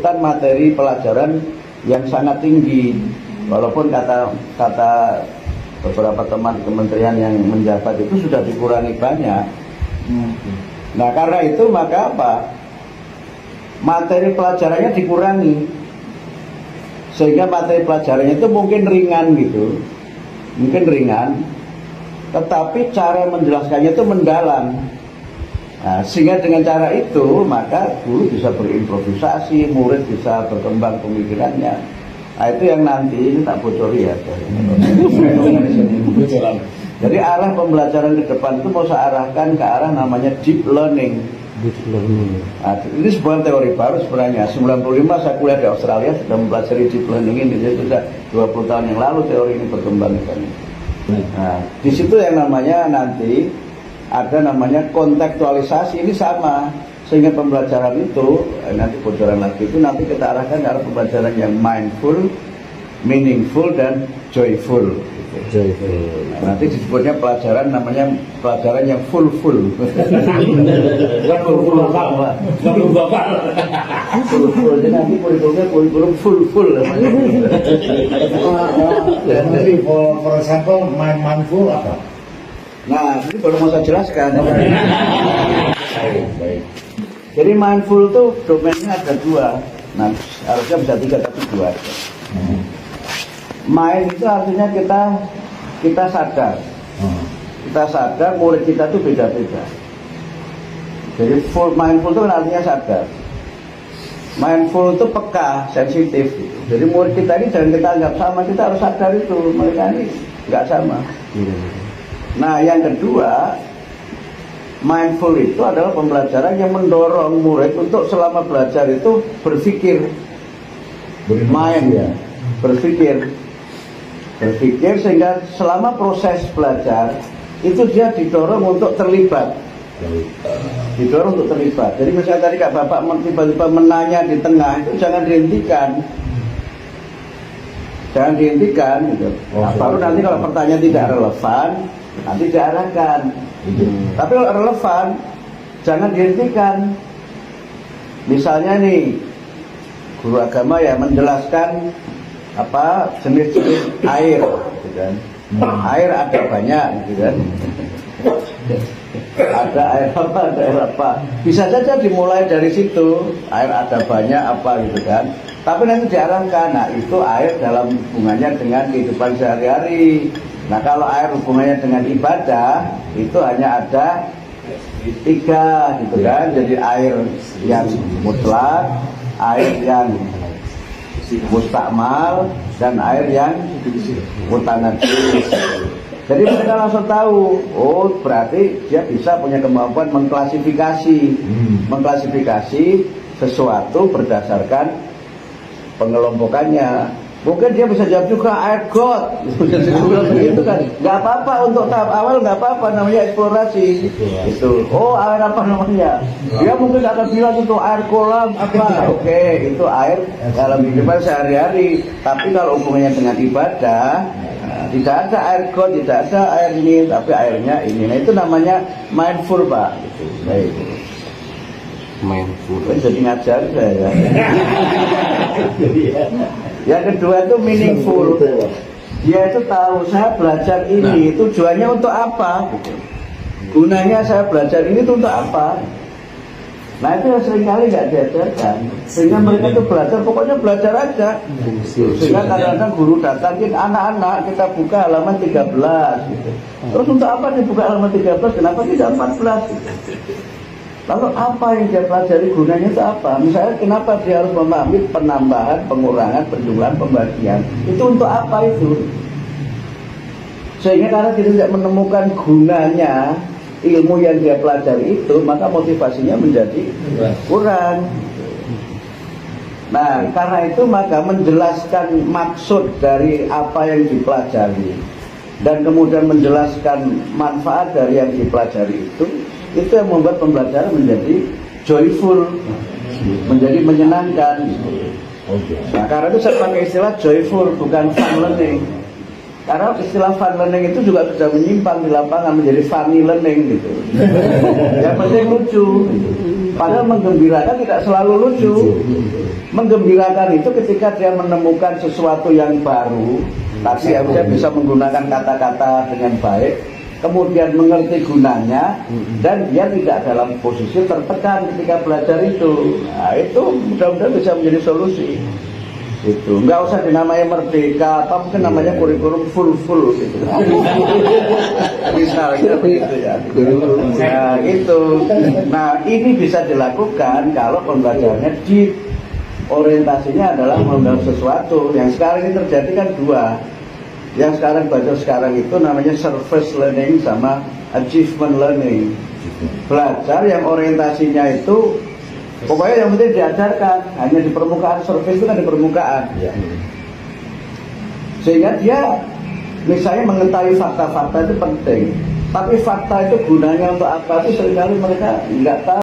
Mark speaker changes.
Speaker 1: Materi pelajaran yang sangat tinggi, walaupun kata beberapa teman kementerian yang menjabat itu sudah dikurangi banyak. Nah karena itu maka apa? Materi pelajarannya dikurangi, sehingga materi pelajarannya itu mungkin ringan gitu, tetapi cara menjelaskannya itu mendalam. Nah, sehingga dengan cara itu maka guru bisa berimprovisasi, murid bisa berkembang pemikirannya. Nah itu yang nanti ini tak bocori ya. Jadi arah pembelajaran ke depan itu mau saya arahkan ke arah namanya deep learning. Nah, ini sebuah teori baru sebenarnya. 95 saya kuliah di Australia sudah mempelajari deep learning ini. Jadi sudah 20 tahun yang lalu teori ini berkembang. Nah, di situ yang namanya nanti ada namanya kontekstualisasi, ini sama, sehingga pembelajaran itu nanti bocoran lagi itu nanti kita arahkan ke arah pembelajaran yang mindful, meaningful dan joyful. Nah, nanti disebutnya pelajaran namanya pelajaran yang full. Full jadi nanti kurikulumnya kurikulum full.
Speaker 2: Jadi for example mindful apa?
Speaker 1: Nah, ini baru mau saya jelaskan. Baik. Jadi mindful itu domainnya ada dua. Nah, harusnya bisa tiga tapi dua. Mind itu artinya kita sadar. Kita sadar murid kita itu beda-beda. Jadi mindful itu artinya sadar. Mindful itu peka, sensitif. Jadi murid kita ini jangan kita anggap sama, kita harus sadar itu mereka ini nggak sama. Nah yang kedua, mindful itu adalah pembelajaran yang mendorong murid untuk selama belajar itu berpikir, berpikir sehingga selama proses belajar itu dia didorong untuk terlibat. Jadi misalnya tadi Kak Bapak tiba-tiba menanya di tengah itu jangan dihentikan gitu. Baru nanti kalau pertanyaan tidak relevan nanti diarahkan. Tapi kalau relevan jangan dihentikan. Misalnya nih guru agama ya menjelaskan apa jenis-jenis air gitu kan. Air ada banyak gitu kan. Ada air apa, bisa saja dimulai dari situ. Air ada banyak apa gitu kan. Tapi nanti diarahkan, nah itu air dalam hubungannya dengan kehidupan sehari-hari. Nah kalau air hubungannya dengan ibadah itu hanya ada 3 gitu kan. Jadi air yang mutlak, air yang mustakmal, dan air yang mutanajis. Jadi mereka langsung tahu, oh berarti dia bisa punya kemampuan mengklasifikasi sesuatu berdasarkan pengelompokannya. Mungkin dia bisa jawab juga air got, gitu kan? Nggak apa-apa untuk tahap awal, nggak apa-apa, namanya eksplorasi. Itu, oh air apa namanya? Dia mungkin akan bilang itu air kolam apa? Oke, itu air dalam kehidupan sehari-hari. Tapi kalau hubungannya dengan ibadah, tidak ada air got, tidak ada air ini, tapi airnya ini. Nah itu namanya mindful, Pak. Gitu. Baik. Mindful. Jadi ngajar saya. Yang kedua itu meaningful. Dia itu tahu saya belajar ini tujuannya untuk apa? Gunanya saya belajar ini itu untuk apa? Nah itu yang seringkali nggak diajarkan. Sehingga mereka itu belajar, pokoknya belajar aja. Sehingga kadang-kadang guru datangin anak-anak, kita buka halaman 13 gitu. Terus untuk apa dibuka halaman 13? Kenapa tidak 14? Gitu. Lalu apa yang dia pelajari, gunanya itu apa? Misalnya kenapa dia harus memahami penambahan, pengurangan, penjumlahan, pembagian? Itu untuk apa itu? Sehingga karena dia tidak menemukan gunanya ilmu yang dia pelajari itu, maka motivasinya menjadi kurang. Nah, karena itu maka menjelaskan maksud dari apa yang dipelajari dan kemudian menjelaskan manfaat dari yang dipelajari itu yang membuat pembelajaran menjadi joyful, menjadi menyenangkan. Nah, karena itu saya pakai istilah joyful, bukan fun learning. Karena istilah fun learning itu juga sudah menyimpang di lapangan menjadi funny learning gitu. Yang penting lucu. Padahal menggembirakan tidak selalu lucu. Menggembirakan itu ketika dia menemukan sesuatu yang baru, tapi harusnya bisa menggunakan kata-kata dengan baik, kemudian mengerti gunanya, dan dia tidak dalam posisi tertekan ketika belajar itu. Nah, itu mudah-mudahan bisa menjadi solusi. Itu nggak usah dinamai merdeka, apa mungkin namanya kurikulum full gitu. Misalnya begitu ya. Nah itu, nah ini bisa dilakukan kalau pembelajarannya di orientasinya adalah mengenal sesuatu. Yang sekarang ini terjadi kan dua. Yang sekarang belajar sekarang itu namanya surface learning sama achievement learning. Belajar yang orientasinya itu pokoknya yang penting diajarkan hanya di permukaan, surface itu kan di permukaan. Sehingga dia misalnya mengetahui fakta-fakta itu penting, tapi fakta itu gunanya untuk apa itu seringkali mereka nggak tahu.